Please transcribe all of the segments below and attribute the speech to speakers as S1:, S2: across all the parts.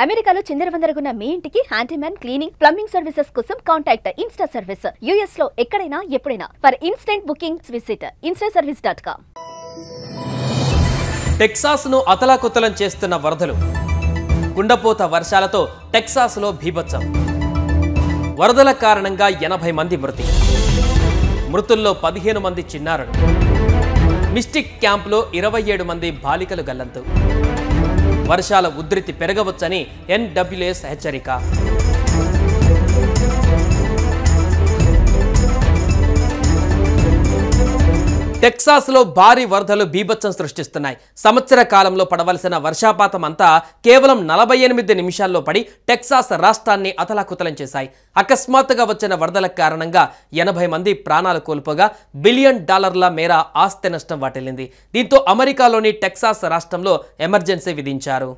S1: అమెరికాలో చిందరవందరగున్న మీ ఇంటికి handyman cleaning plumbing services కోసం కాంటాక్ట్ ఇన్స్టా సర్వీస్. యుఎస్ లో ఎక్కడైనా ఎప్పుడైనా for instant bookings visit instaservice.com.
S2: టెక్సాస్ను అతలాకుతలం చేస్తున్న వరదలు. కుండపోత వర్షాలతో టెక్సాస్లో బీభత్సం. వరదల కారణంగా 80 మంది మృతి. మృతుల్లో 15 మంది చిన్నారులు. మిస్టిక్ క్యాంప్లో 27 మంది బాలికలు గల్లంతు. వర్షాల ఉధృతి పెరగవచ్చని NWS హెచ్చరిక. టెక్సాస్లో భారీ వరదలు బీభత్సం సృష్టిస్తున్నాయి. సంవత్సర కాలంలో పడవలసిన వర్షపాతం అంతా కేవలం 48 నిమిషాల్లో పడి టెక్సాస్ రాష్ట్రాన్ని అతలాకుతలం చేశాయి. అకస్మాత్తుగా వచ్చిన వరదల కారణంగా 80 మంది ప్రాణాలు కోల్పోగా $1 బిలియన్ మేర ఆస్తి నష్టం వాటిల్లింది. దీంతో అమెరికాలోని టెక్సాస్ రాష్ట్రంలో ఎమర్జెన్సీ విధించారు.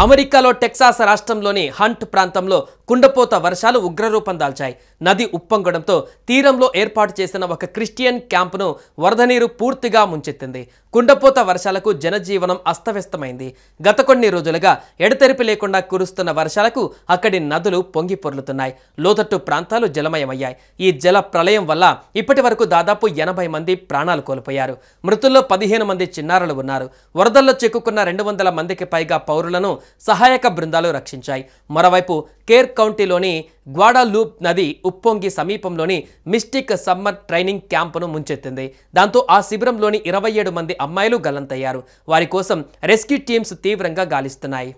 S2: అమెరికాలో టెక్సాస్ రాష్ట్రంలోని హంట్ ప్రాంతంలో కుండపోత వర్షాలు ఉగ్రరూపం దాల్చాయి. నది ఉప్పొంగడంతో తీరంలో ఏర్పాటు చేసిన ఒక క్రిస్టియన్ క్యాంపును వరద నీరు పూర్తిగా ముంచెత్తింది. కుండపోత వర్షాలకు జనజీవనం అస్తవ్యస్తమైంది. గత కొన్ని రోజులుగా ఎడతెరిపి లేకుండా కురుస్తున్న వర్షాలకు అక్కడి నదులు పొంగి పొర్లుతున్నాయి. లోతట్టు ప్రాంతాలు జలమయమయ్యాయి. ఈ జల ప్రళయం వల్ల ఇప్పటి వరకు దాదాపు 80 మంది ప్రాణాలు కోల్పోయారు. మృతుల్లో 15 మంది చిన్నారులు ఉన్నారు. వరదల్లో చిక్కుకున్న 200 మందికి పైగా పౌరులను సహాయక బృందాలు రక్షించాయి. మరోవైపు కేర్ కౌంటీలోని గ్వాడాలూప్ నది ఉప్పొంగి సమీపంలోని మిస్టిక్ సమ్మర్ ట్రైనింగ్ క్యాంపును ముంచెత్తింది. దాంతో ఆ శిబిరంలోని 27 మంది అమ్మాయిలు గల్లంతయ్యారు. వారి కోసం రెస్క్యూ టీమ్స్ తీవ్రంగా గాలిస్తున్నాయి.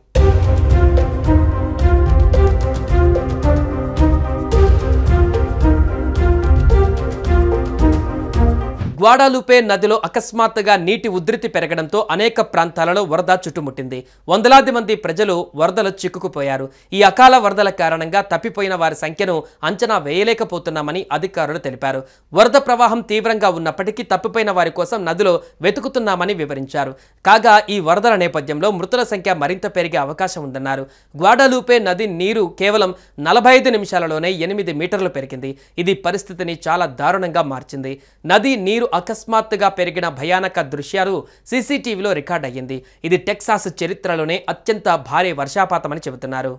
S2: గ్వాడాలూపే నదిలో అకస్మాత్తుగా నీటి ఉధృతి పెరగడంతో అనేక ప్రాంతాలలో వరద చుట్టుముట్టింది. వందలాది మంది ప్రజలు వరదలో చిక్కుకుపోయారు. ఈ అకాల వరదల కారణంగా తప్పిపోయిన వారి సంఖ్యను అంచనా వేయలేకపోతున్నామని అధికారులు తెలిపారు. వరద ప్రవాహం తీవ్రంగా ఉన్నప్పటికీ తప్పిపోయిన వారి కోసం నదిలో వెతుకుతున్నామని వివరించారు. కాగా ఈ వరదల నేపథ్యంలో మృతుల సంఖ్య మరింత పెరిగే అవకాశం ఉందన్నారు. గ్వాడాలూపే నది నీరు కేవలం 45 నిమిషాలలోనే 8 మీటర్లు పెరిగింది. ఇది పరిస్థితిని చాలా దారుణంగా మార్చింది. నది నీరు అకస్మాత్తుగా పెరిగిన భయానక దృశ్యాలు సీసీటీవీలో రికార్డ్ అయ్యింది. ఇది టెక్సాస్ చరిత్రలోనే అత్యంత భారీ వర్షపాతమని చెబుతున్నారు.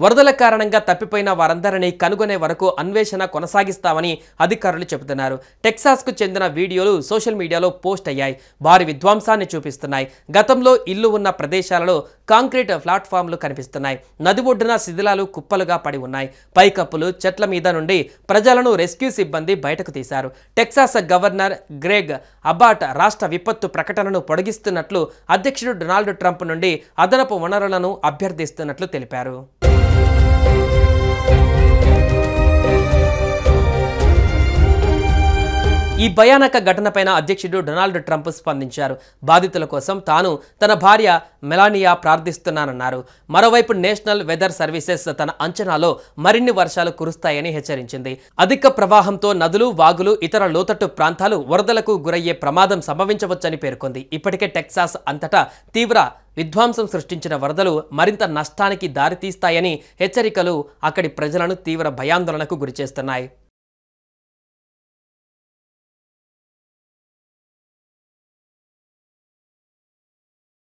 S2: వరదల కారణంగా తప్పిపోయిన వారందరినీ కనుగొనే వరకు అన్వేషణ కొనసాగిస్తామని అధికారులు చెబుతున్నారు. టెక్సాస్కు చెందిన వీడియోలు సోషల్ మీడియాలో పోస్ట్ అయ్యాయి. భారీ విధ్వంసాన్ని చూపిస్తున్నాయి. గతంలో ఇల్లు ఉన్న ప్రదేశాలలో కాంక్రీట్ ప్లాట్ఫామ్లు కనిపిస్తున్నాయి. నది ఒడ్డున శిథిలాలు కుప్పలుగా పడి ఉన్నాయి. పైకప్పులు, చెట్ల మీద నుండి ప్రజలను రెస్క్యూ సిబ్బంది బయటకు తీశారు. టెక్సాస్ గవర్నర్ గ్రెగ్ అబాట్ రాష్ట్ర విపత్తు ప్రకటనను పొడిగిస్తున్నట్లు అధ్యక్షుడు డొనాల్డ్ ట్రంప్ నుండి అదనపు వనరులను అభ్యర్థిస్తున్నట్లు తెలిపారు. ఈ భయానక ఘటనపైన అధ్యక్షుడు డొనాల్డ్ ట్రంప్ స్పందించారు. బాధితుల కోసం తాను తన భార్య మెలానియా ప్రార్థిస్తున్నానన్నారు. మరోవైపు నేషనల్ వెదర్ సర్వీసెస్ తన అంచనాలో మరిన్ని వర్షాలు కురుస్తాయని హెచ్చరించింది. అధిక ప్రవాహంతో నదులు, వాగులు, ఇతర లోతట్టు ప్రాంతాలు వరదలకు గురయ్యే ప్రమాదం సంభవించవచ్చని పేర్కొంది. ఇప్పటికే టెక్సాస్ అంతటా తీవ్ర విధ్వంసం సృష్టించిన వరదలు మరింత నష్టానికి దారితీస్తాయని హెచ్చరికలు అక్కడి ప్రజలను తీవ్ర భయాందోళనకు గురిచేస్తున్నాయి.